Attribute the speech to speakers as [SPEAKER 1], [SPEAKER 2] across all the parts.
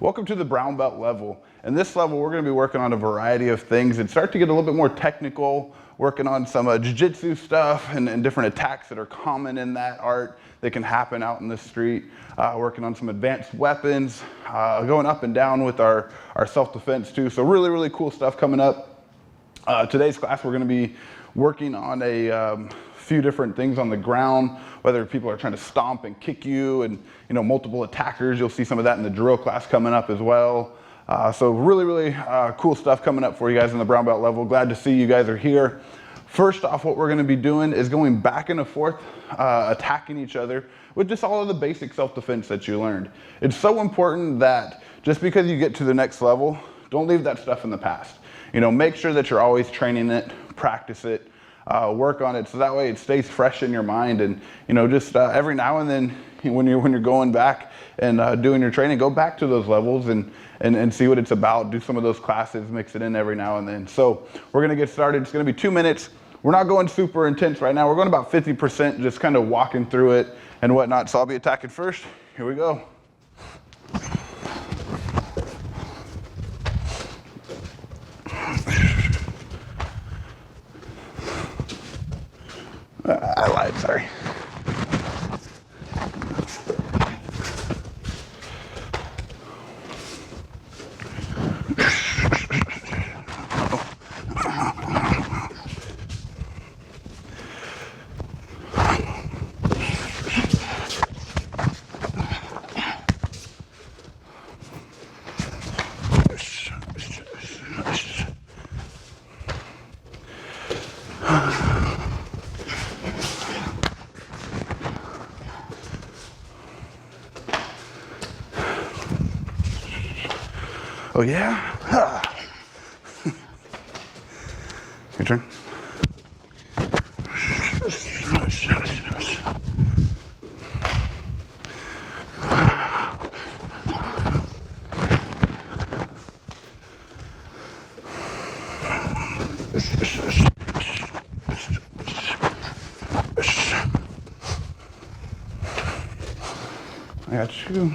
[SPEAKER 1] Welcome to the brown belt level. In this level, we're going to be working on a variety of things and start to get a little bit more technical, working on some jiu-jitsu stuff and different attacks that are common in that art that can happen out in the street, working on some advanced weapons, going up and down with our self-defense too. So really, really cool stuff coming up. Today's class, we're going to be working on a few different things on the ground, whether people are trying to stomp and kick you and multiple attackers. You'll see some of that in the drill class coming up as well. So really cool stuff coming up for you guys in the brown belt level. Glad to see you guys are here. First off, what we're going to be doing is going back and forth, attacking each other with just all of the basic self-defense that you learned. It's so important that just because you get to the next level, don't leave that stuff in the past. Make sure that you're always training it, practice it, work on it, so that way it stays fresh in your mind. And just every now and then, when you're going back and doing your training, go back to those levels and see what it's about. Do some of those classes, mix it in every now and then. So we're gonna get started. It's gonna be 2 minutes. We're not going super intense right now. We're going about 50%, just kind of walking through it and whatnot. So I'll be attacking first. Here we go. I lied, sorry. Oh yeah? Your turn. I got you.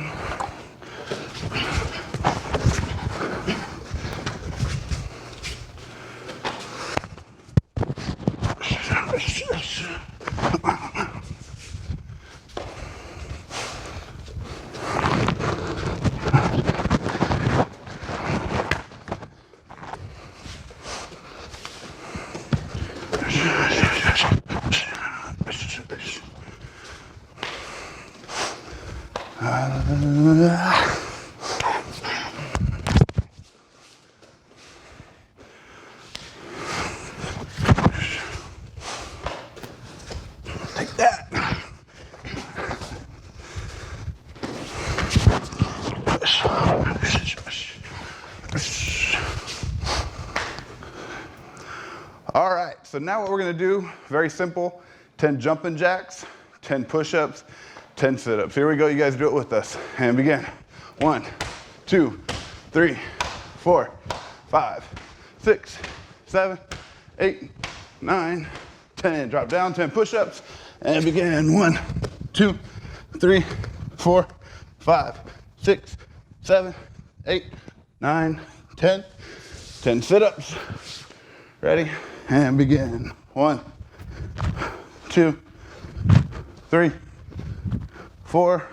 [SPEAKER 1] Take that. All right, so now what we're gonna do, very simple, 10 jumping jacks, 10 push-ups, 10 sit-ups. Here we go, you guys do it with us. And begin. 1, 2, 3, 4, 5, 6, 7, 8, 9, 10. Drop down, 10 push-ups, and begin. 1, 2, 3, 4, 5, 6, 7, 8, 9, 10. 10 sit-ups. Ready? And begin. 1, 2, 3, 4,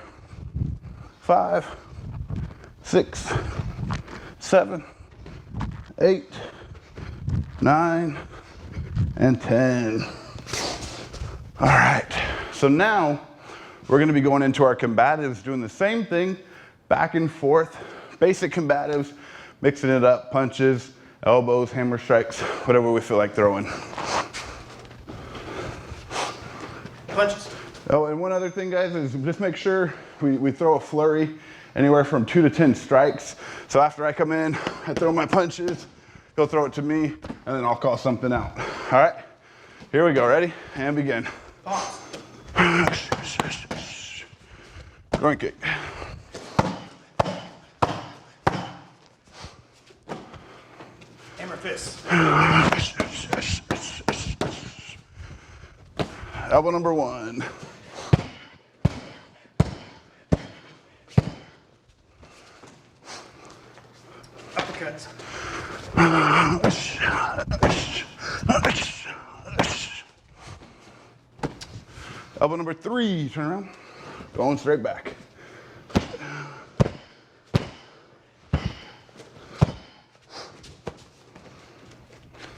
[SPEAKER 1] 5, 6, 7, 8, 9, and 10. All right, so now we're gonna be going into our combatives, doing the same thing, back and forth, basic combatives, mixing it up, punches, elbows, hammer strikes, whatever we feel like throwing.
[SPEAKER 2] Punches.
[SPEAKER 1] Oh, and one other thing, guys, is just make sure we throw a flurry, anywhere from 2 to 10 strikes. So after I come in, I throw my punches, he'll throw it to me, and then I'll call something out. All right, here we go, ready? And begin.
[SPEAKER 2] Pause.
[SPEAKER 1] Groin kick.
[SPEAKER 2] Hammer fist.
[SPEAKER 1] Elbow number 1.
[SPEAKER 2] legs.
[SPEAKER 1] Elbow number 3, turn around. Going straight back.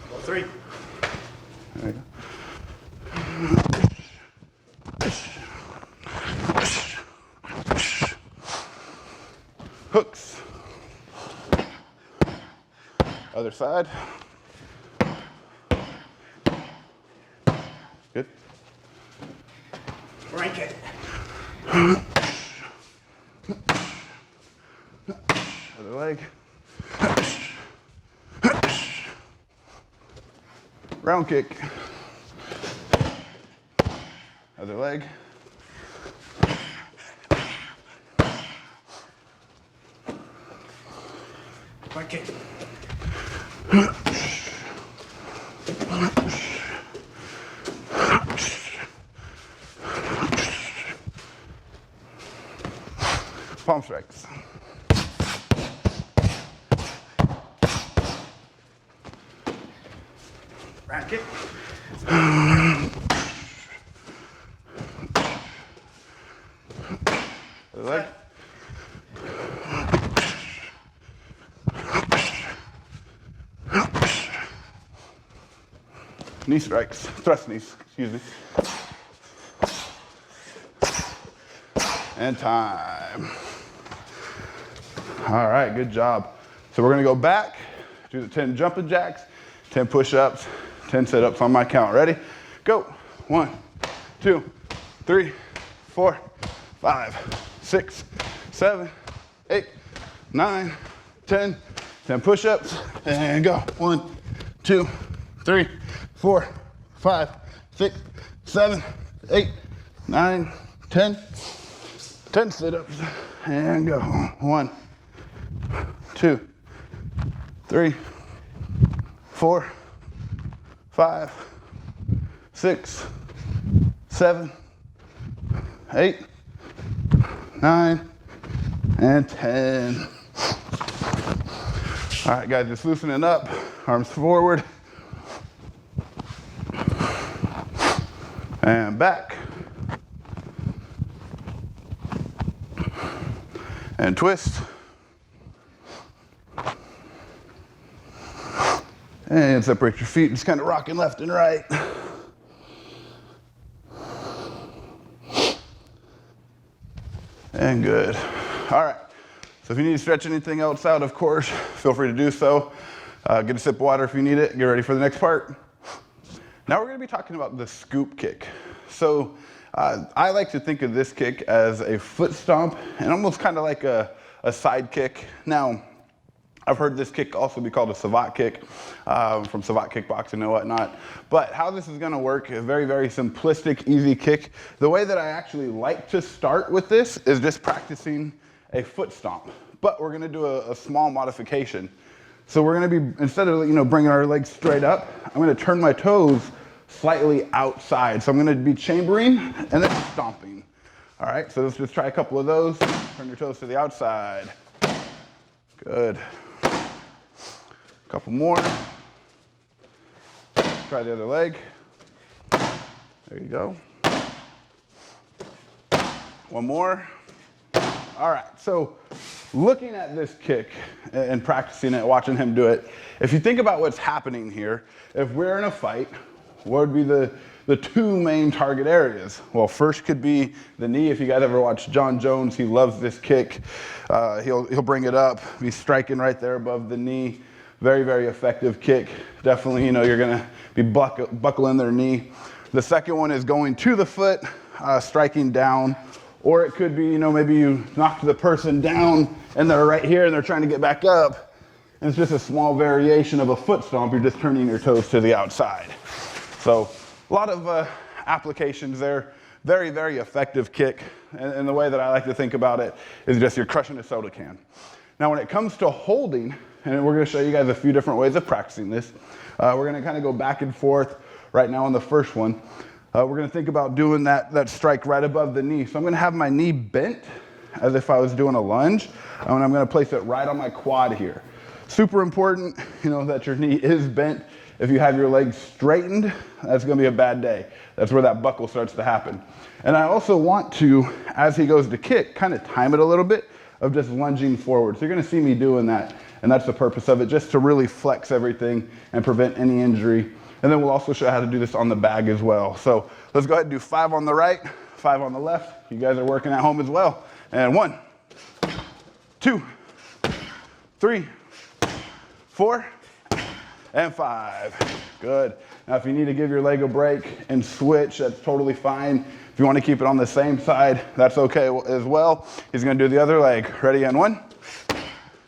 [SPEAKER 2] Elbow 3.
[SPEAKER 1] There you go. Hooks. Other side. Good.
[SPEAKER 2] Right kick.
[SPEAKER 1] Other leg. Round kick. Other leg.
[SPEAKER 2] Right kick.
[SPEAKER 1] Palm strikes.
[SPEAKER 2] Round kick.
[SPEAKER 1] Other leg. Knee strikes, thrust knees, excuse me. And time. All right, good job. So we're gonna go back, do the 10 jumping jacks, 10 push-ups, 10 sit-ups on my count. Ready? Go. 1, 2, 3, 4, 5, 6, 7, 8, 9, 10. 10 push-ups, and go. 1, 2, 3, 4, 5, 6, 7, 8, 9, 10. 10 sit-ups, and go. 1, 2, 3, 4, 5, 6, 7, 8, 9, and 10. All right, guys, just loosening up. Arms forward. And back. And twist. And separate your feet, just kind of rocking left and right. And good. All right. So if you need to stretch anything else out, of course, feel free to do so. Get a sip of water if you need it. Get ready for the next part. Now we're going to be talking about the scoop kick. So I like to think of this kick as a foot stomp and almost kind of like a side kick. Now, I've heard this kick also be called a savate kick from savate kickboxing and whatnot. But how this is going to work, a very, very simplistic, easy kick. The way that I actually like to start with this is just practicing a foot stomp. But we're going to do a small modification. So we're going to be, instead of bringing our legs straight up, I'm going to turn my toes slightly outside. So I'm going to be chambering and then stomping. All right, so let's just try a couple of those. Turn your toes to the outside. Good. Couple more. Try the other leg. There you go. One more. All right, so looking at this kick and practicing it, watching him do it, if you think about what's happening here, if we're in a fight, what would be the two main target areas? Well, first could be the knee. If you guys ever watch John Jones, he loves this kick. He'll bring it up, be striking right there above the knee. Very, very effective kick. Definitely, you're gonna be buckling their knee. The second one is going to the foot, striking down. Or it could be, maybe you knocked the person down and they're right here and they're trying to get back up. And it's just a small variation of a foot stomp. You're just turning your toes to the outside. So a lot of applications there. Very, very effective kick. And the way that I like to think about it is just you're crushing a soda can. Now when it comes to holding, and we're going to show you guys a few different ways of practicing this. We're going to kind of go back and forth right now on the first one. We're going to think about doing that strike right above the knee. So I'm going to have my knee bent as if I was doing a lunge, and I'm going to place it right on my quad here. Super important, that your knee is bent. If you have your legs straightened, that's gonna be a bad day. That's where that buckle starts to happen. And I also want to, as he goes to kick, kind of time it a little bit of just lunging forward. So you're gonna see me doing that, and that's the purpose of it, just to really flex everything and prevent any injury. And then we'll also show you how to do this on the bag as well. So let's go ahead and do 5 on the right, 5 on the left. You guys are working at home as well. And 1, 2, 3, 4, and 5. Good. Now, if you need to give your leg a break and switch, that's totally fine. If you want to keep it on the same side, that's okay as well. He's going to do the other leg. Ready? And 1,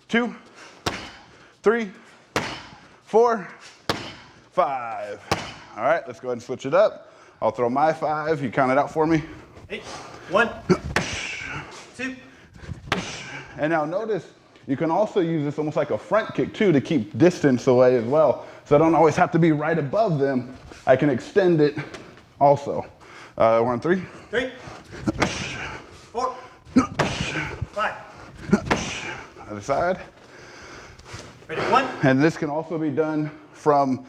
[SPEAKER 1] 2, 3, 4, 5. All right, let's go ahead and switch it up. I'll throw my 5. You count it out for me.
[SPEAKER 2] 8, 1, 2.
[SPEAKER 1] And now notice, you can also use this almost like a front kick too to keep distance away as well. So I don't always have to be right above them. I can extend it also. 1, 3.
[SPEAKER 2] 3, 4, 5.
[SPEAKER 1] Other side.
[SPEAKER 2] Ready, 1.
[SPEAKER 1] And this can also be done from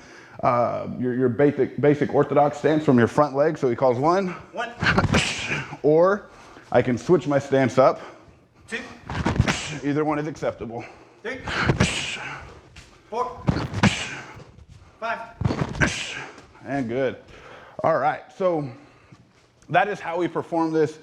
[SPEAKER 1] your basic orthodox stance from your front leg. So he calls 1.
[SPEAKER 2] 1.
[SPEAKER 1] Or I can switch my stance up.
[SPEAKER 2] 2.
[SPEAKER 1] Either one is acceptable.
[SPEAKER 2] 3, 4, 5.
[SPEAKER 1] And good. All right, so that is how we perform this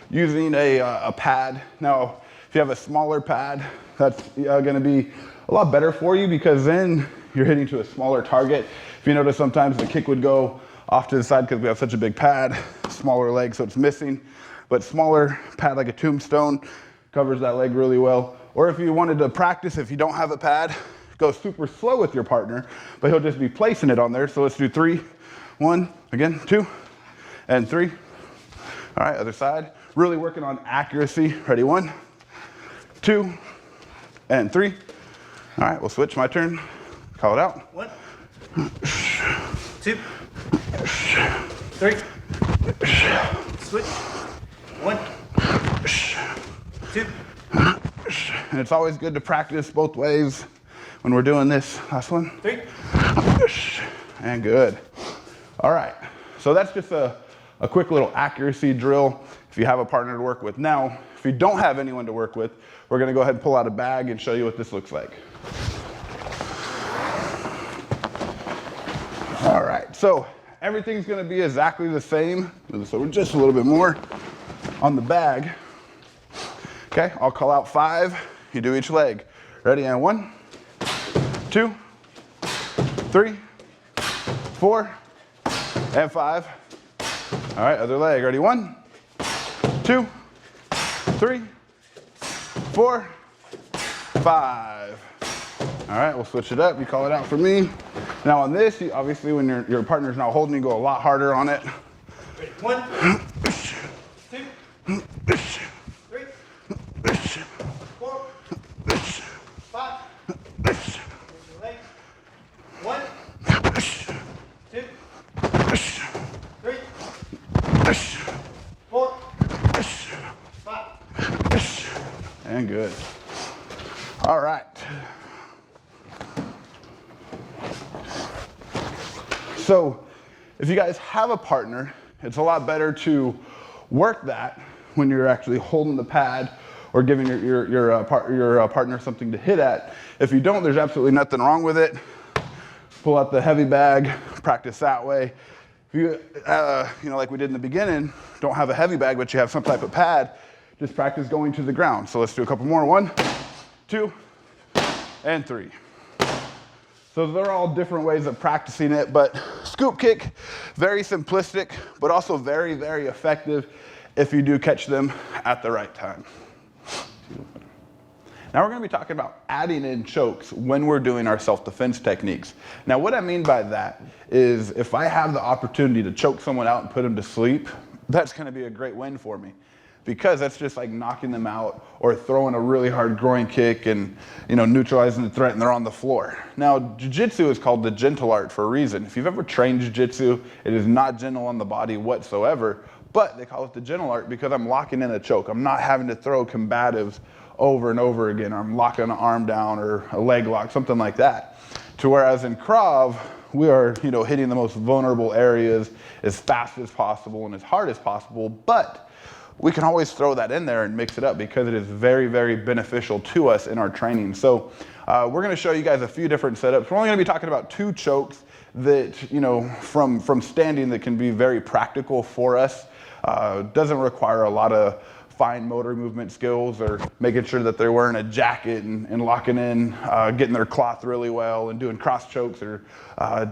[SPEAKER 1] using a pad. Now, if you have a smaller pad, that's gonna be a lot better for you because then you're hitting to a smaller target. If you notice, sometimes the kick would go off to the side because we have such a big pad, smaller leg, so it's missing. But smaller pad like a tombstone covers that leg really well. Or if you wanted to practice, if you don't have a pad, go super slow with your partner, but he'll just be placing it on there. So let's do 3, 1, again, 2, and 3. All right, other side. Really working on accuracy. Ready, 1, 2, and 3. All right, we'll switch, my turn. Call it out.
[SPEAKER 2] 1, 2, 3. Switch. 1, 2.
[SPEAKER 1] And it's always good to practice both ways when we're doing this. Last one.
[SPEAKER 2] 3.
[SPEAKER 1] And good. All right, so that's just a quick little accuracy drill if you have a partner to work with. Now, if you don't have anyone to work with, we're gonna go ahead and pull out a bag and show you what this looks like. All right, so everything's gonna be exactly the same. So we're just a little bit more on the bag. Okay, I'll call out 5, you do each leg. Ready, and 1, 2, 3, 4, and 5. All right, other leg, ready, 1, 2, 3, 4, 5. All right, we'll switch it up, you call it out for me. Now on this, obviously when your partner's not holding, you go a lot harder on it.
[SPEAKER 2] Ready, 1, 2, 3, 4, 5. Here's your leg. 1, 2, 3, 4, 5.
[SPEAKER 1] And good. All right. So if you guys have a partner, it's a lot better to work that when you're actually holding the pad or giving your partner something to hit at. If you don't, there's absolutely nothing wrong with it. Pull out the heavy bag, practice that way. If you, like we did in the beginning, don't have a heavy bag, but you have some type of pad, just practice going to the ground. So let's do a couple more. 1, 2, and 3. So they're all different ways of practicing it, but scoop kick, very simplistic, but also very, very effective if you do catch them at the right time. Now we're going to be talking about adding in chokes when we're doing our self-defense techniques. Now what I mean by that is if I have the opportunity to choke someone out and put them to sleep, that's going to be a great win for me. Because that's just like knocking them out or throwing a really hard groin kick and neutralizing the threat and they're on the floor. Now, jiu-jitsu is called the gentle art for a reason. If you've ever trained jiu-jitsu, it is not gentle on the body whatsoever, but they call it the gentle art because I'm locking in a choke. I'm not having to throw combatives over and over again. Or I'm locking an arm down or a leg lock, something like that. To whereas in Krav, we are, hitting the most vulnerable areas as fast as possible and as hard as possible, but we can always throw that in there and mix it up because it is very, very beneficial to us in our training. So we're gonna show you guys a few different setups. We're only gonna be talking about 2 chokes that, from standing that can be very practical for us. Doesn't require a lot of fine motor movement skills or making sure that they're wearing a jacket and locking in, getting their cloth really well and doing cross chokes or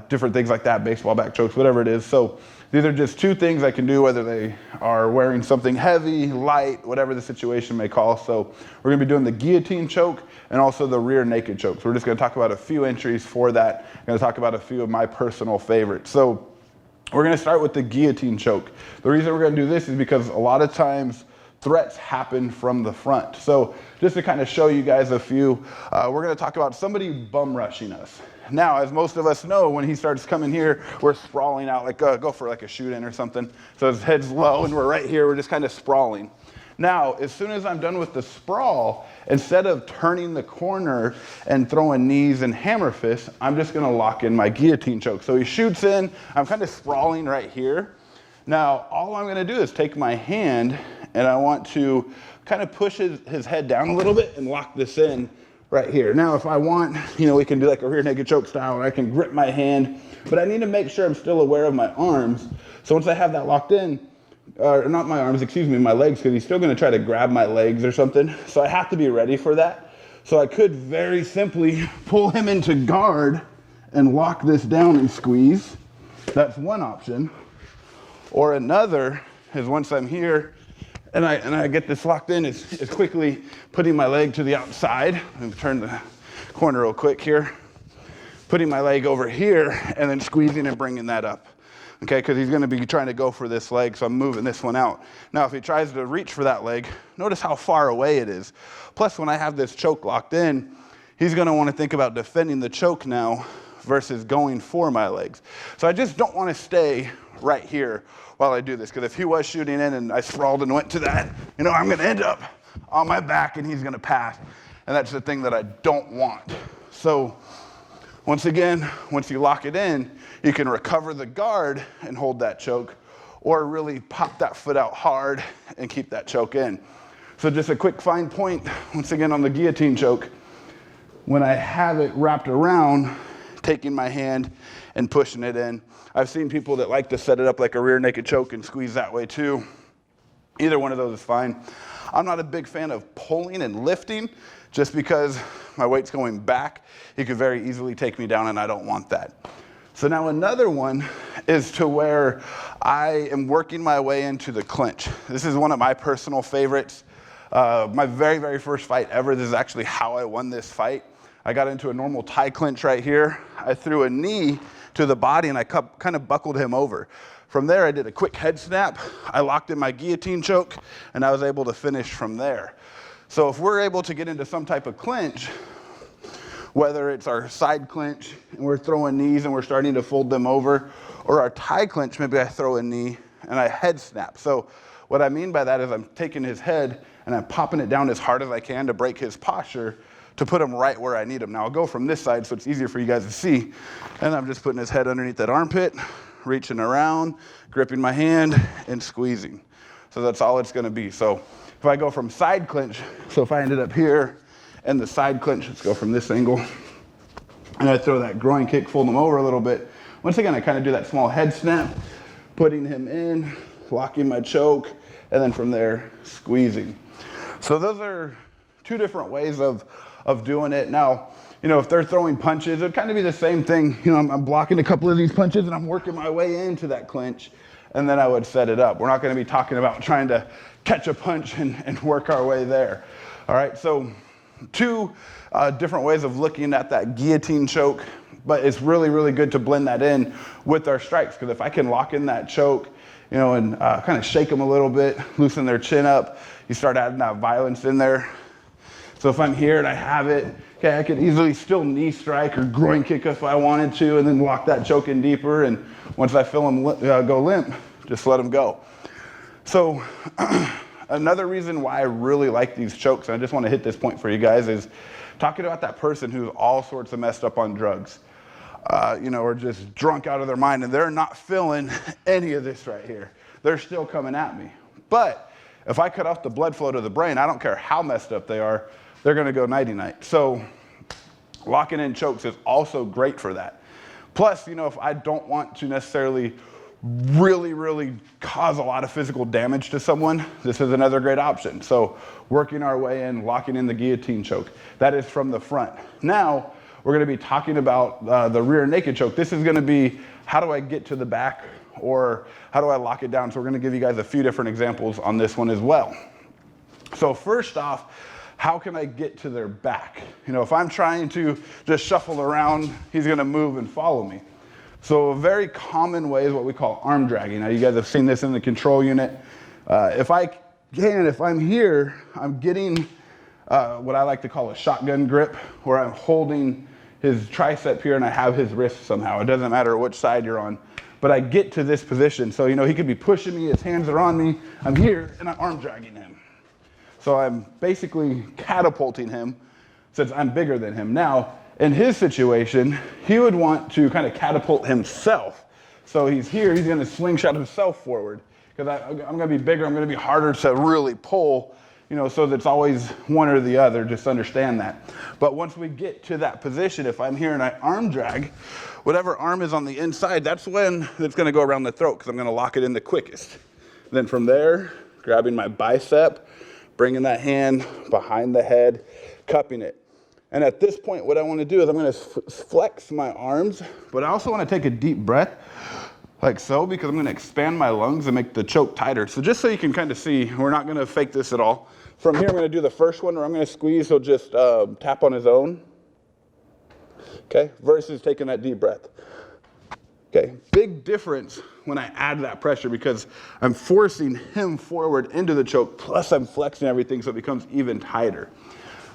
[SPEAKER 1] different things like that, baseball back chokes, whatever it is. So these are just 2 things I can do, whether they are wearing something heavy, light, whatever the situation may call. So we're gonna be doing the guillotine choke and also the rear naked choke. So we're just gonna talk about a few entries for that. I'm gonna talk about a few of my personal favorites. So we're gonna start with the guillotine choke. The reason we're gonna do this is because a lot of times threats happen from the front. So just to kind of show you guys a few, we're gonna talk about somebody bum rushing us. Now, as most of us know, when he starts coming here, we're sprawling out, like go for like a shoot-in or something. So his head's low and we're right here, we're just kind of sprawling. Now, as soon as I'm done with the sprawl, instead of turning the corner and throwing knees and hammer fists, I'm just gonna lock in my guillotine choke. So he shoots in, I'm kind of sprawling right here. Now, all I'm gonna do is take my hand and I want to kind of push his head down a little bit and lock this in right here. Now, if I want, we can do like a rear naked choke style where I can grip my hand, but I need to make sure I'm still aware of my arms. So once I have that locked in, not my arms, excuse me, my legs, because he's still gonna try to grab my legs or something. So I have to be ready for that. So I could very simply pull him into guard and lock this down and squeeze. That's one option. Or another is once I'm here and I get this locked in, is quickly putting my leg to the outside. Let me turn the corner real quick here. Putting my leg over here and then squeezing and bringing that up. Okay, because he's gonna be trying to go for this leg, so I'm moving this one out. Now, if he tries to reach for that leg, notice how far away it is. Plus, when I have this choke locked in, he's gonna wanna think about defending the choke now versus going for my legs. So I just don't wanna stay right here while I do this, because if he was shooting in and I sprawled and went to that, I'm gonna end up on my back and he's gonna pass. And that's the thing that I don't want. So once again, once you lock it in, you can recover the guard and hold that choke, or really pop that foot out hard and keep that choke in. So just a quick fine point, once again on the guillotine choke, when I have it wrapped around, taking my hand and pushing it in. I've seen people that like to set it up like a rear naked choke and squeeze that way too. Either one of those is fine. I'm not a big fan of pulling and lifting just because my weight's going back. He could very easily take me down and I don't want that. So now another one is to where I am working my way into the clinch. This is one of my personal favorites. My very, very first fight ever, this is actually how I won this fight. I got into a normal tie clinch right here. I threw a knee to the body and I kind of buckled him over. From there, I did a quick head snap. I locked in my guillotine choke and I was able to finish from there. So if we're able to get into some type of clinch, whether it's our side clinch and we're throwing knees and we're starting to fold them over, or our tie clinch, maybe I throw a knee and I head snap. So what I mean by that is I'm taking his head and I'm popping it down as hard as I can to break his posture to put him right where I need him. Now I'll go from this side so it's easier for you guys to see. And I'm just putting his head underneath that armpit, reaching around, gripping my hand and squeezing. So that's all it's gonna be. So if I go from side clinch, so if I ended up here and the side clinch, let's go from this angle, and I throw that groin kick, fold him over a little bit. Once again, I kind of do that small head snap, putting him in, locking my choke, and then from there, squeezing. So those are 2 different ways of doing it. Now, if they're throwing punches, it'd kind of be the same thing. I'm blocking a couple of these punches and I'm working my way into that clinch, and then I would set it up. We're not gonna be talking about trying to catch a punch and work our way there. All right, so 2 different ways of looking at that guillotine choke, but it's really, really good to blend that in with our strikes, because if I can lock in that choke, and kind of shake them a little bit, loosen their chin up, you start adding that violence in there. So if I'm here and I have it, okay, I could easily still knee strike or groin kick if I wanted to, and then lock that choke in deeper, and once I feel him go limp, just let him go. So Another reason why I really like these chokes, and I just want to hit this point for you guys, is talking about that person who's all sorts of messed up on drugs, or just drunk out of their mind, and they're not feeling any of this right here. They're still coming at me. But if I cut off the blood flow to the brain, I don't care how messed up they are, they're going to go nighty-night. So locking in chokes is also great for that. Plus, if I don't want to necessarily really cause a lot of physical damage to someone, this is another great option. So working our way in, locking in the guillotine choke. That is from the front. Now, we're going to be talking about the rear naked choke. This is going to be, how do I get to the back, or how do I lock it down? So we're going to give you guys a few different examples on this one as well. So first off, how can I get to their back? If I'm trying to just shuffle around, he's going to move and follow me. So a very common way is what we call arm dragging. Now you guys have seen this in the control unit. If I'm here, I'm getting what I like to call a shotgun grip, where I'm holding his tricep here and I have his wrist somehow. It doesn't matter which side you're on, but I get to this position. So, he could be pushing me, his hands are on me, I'm here, and I'm arm dragging him. So I'm basically catapulting him since I'm bigger than him. Now, in his situation, he would want to kind of catapult himself. So he's here, he's going to slingshot himself forward, because I'm going to be bigger, I'm going to be harder to really pull, so that's always one or the other, just understand that. But once we get to that position, if I'm here and I arm drag, whatever arm is on the inside, that's when it's going to go around the throat, because I'm going to lock it in the quickest. Then from there, grabbing my bicep, bringing that hand behind the head, cupping it. And at this point, what I want to do is I'm going to flex my arms, but I also want to take a deep breath, like so, because I'm going to expand my lungs and make the choke tighter. So just so you can kind of see, we're not going to fake this at all. From here, I'm going to do the first one where I'm going to squeeze, he'll just tap on his own. Okay, versus taking that deep breath. Okay, big difference when I add that pressure, because I'm forcing him forward into the choke, plus I'm flexing everything so it becomes even tighter.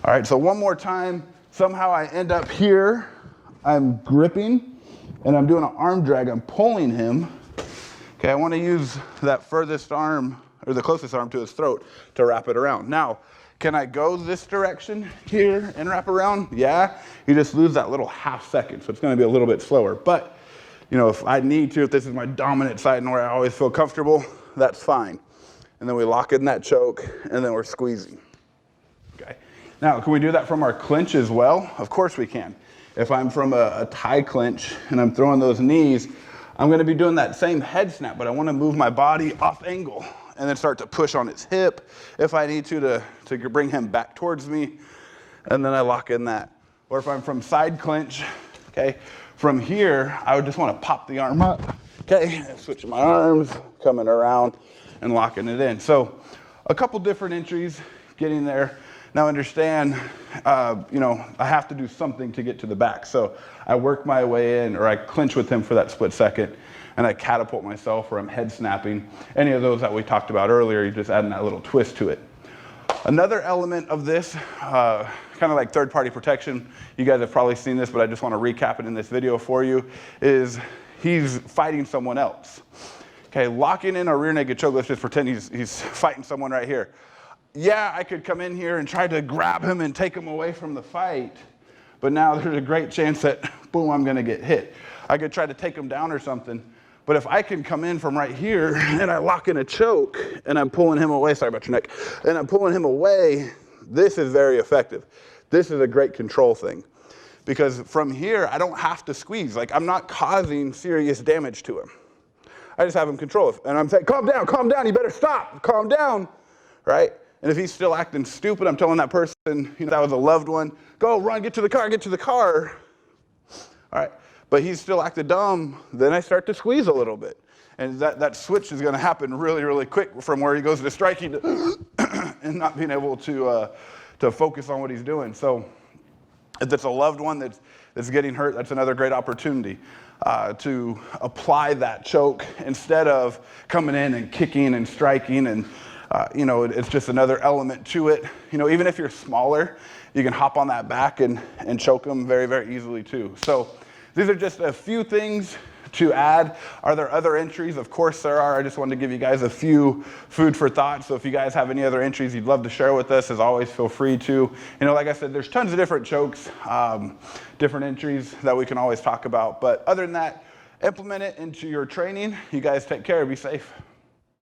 [SPEAKER 1] All right, so one more time. Somehow I end up here, I'm gripping, and I'm doing an arm drag, I'm pulling him. Okay, I want to use that furthest arm, or the closest arm to his throat, to wrap it around. Now, can I go this direction here and wrap around? Yeah, you just lose that little half second, so it's going to be a little bit slower. But if I need to, if this is my dominant side and where I always feel comfortable, that's fine. And then we lock in that choke, and then we're squeezing. Okay. Now, can we do that from our clinch as well? Of course we can. If I'm from a tie clinch and I'm throwing those knees, I'm going to be doing that same head snap, but I want to move my body off angle and then start to push on his hip if I need to bring him back towards me, and then I lock in that. Or if I'm from side clinch, okay, from here, I would just want to pop the arm up, okay, switching my arms, coming around and locking it in. So a couple different entries, getting there. Now understand, I have to do something to get to the back. So I work my way in, or I clinch with him for that split second, and I catapult myself, or I'm head snapping. Any of those that we talked about earlier, you're just adding that little twist to it. Another element of this, kind of like third-party protection, you guys have probably seen this, but I just want to recap it in this video for you, is he's fighting someone else. Okay, locking in a rear naked choke, let's just pretend he's fighting someone right here. Yeah, I could come in here and try to grab him and take him away from the fight, but now there's a great chance that, boom, I'm going to get hit. I could try to take him down or something, but if I can come in from right here and I lock in a choke and I'm pulling him away, sorry about your neck, and I'm pulling him away, this is very effective. This is a great control thing, because from here, I don't have to squeeze. Like, I'm not causing serious damage to him. I just have him control it. And I'm saying, calm down, you better stop, calm down, right? And if he's still acting stupid, I'm telling that person, that was a loved one, go, run, get to the car. All right, but he's still acting dumb, then I start to squeeze a little bit. And that switch is gonna happen really, really quick from where he goes to striking to and not being able to focus on what he's doing. So if it's a loved one that's getting hurt, that's another great opportunity to apply that choke instead of coming in and kicking and striking, and it's just another element to it. Even if you're smaller, you can hop on that back and choke them very, very easily too. So these are just a few things to add. Are there other entries? Of course there are. I just wanted to give you guys a few food for thought. So if you guys have any other entries you'd love to share with us, as always, feel free to. You know, like I said, there's tons of different chokes, different entries that we can always talk about. But other than that, implement it into your training. You guys take care. Be safe.